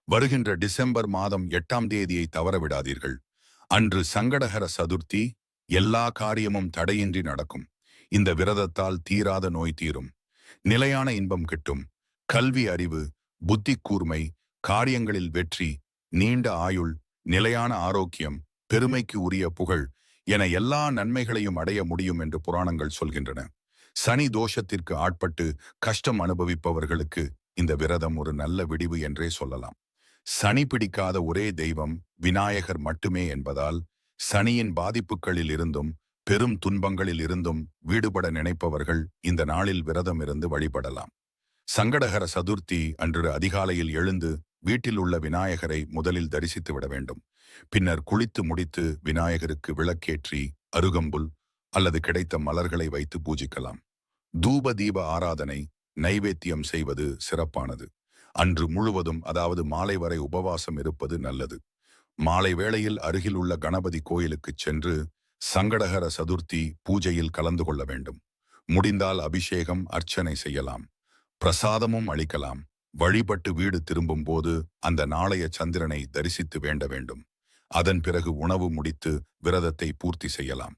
வருகின்ற டிசம்பர் மாதம் 8ஆம் தேதியை தவறவிடாதீர்கள். அன்று சங்கடஹர சதுர்த்தி. எல்லா காரியமும் தடையின்றி நடக்கும். இந்த விரதத்தால் தீராத நோய் தீரும். நிலையான இன்பம் கிட்டும். கல்வி அறிவு, புத்தி கூர்மை, காரியங்களில் வெற்றி, நீண்ட ஆயுள், நிலையான ஆரோக்கியம், பெருமைக்கு உரிய புகழ் என எல்லா நன்மைகளையும் அடைய முடியும் என்று புராணங்கள் சொல்கின்றன. சனி தோஷத்திற்கு ஆட்பட்டு கஷ்டம் அனுபவிப்பவர்களுக்கு இந்த விரதம் ஒரு நல்ல விடிவு என்றே சொல்லலாம். சனி பிடிக்காத ஒரே தெய்வம் விநாயகர் மட்டுமே என்பதால் சனியின் பாதிப்புகளில் இருந்தும் பெரும் துன்பங்களில் இருந்தும் வீடுபட நினைப்பவர்கள் இந்த நாளில் விரதம் இருந்து வழிபடலாம். சங்கடஹர சதுர்த்தி அன்று அதிகாலையில் எழுந்து வீட்டில் உள்ள விநாயகரை முதலில் தரிசித்து விட வேண்டும். பின்னர் குளித்து முடித்து விநாயகருக்கு விளக்கேற்றி அருகம்புல் அல்லது கிடைத்த மலர்களை வைத்து பூஜிக்கலாம். தூப தீப ஆராதனை, நைவேத்தியம் செய்வது சிறப்பானது. அன்று முழுவதும், அதாவது மாலை வரை உபவாசம் இருப்பது நல்லது. மாலை வேளையில் அருகில் உள்ள கணபதி கோயிலுக்கு சென்று சங்கடஹர சதுர்த்தி பூஜையில் கலந்து கொள்ள வேண்டும். முடிந்தால் அபிஷேகம், அர்ச்சனை செய்யலாம். பிரசாதமும் அளிக்கலாம். வழிபட்டு வீடு திரும்பும் போது அந்த நாளைய சந்திரனை தரிசித்து வேண்ட வேண்டும். அதன் பிறகு உணவு முடித்து விரதத்தை பூர்த்தி செய்யலாம்.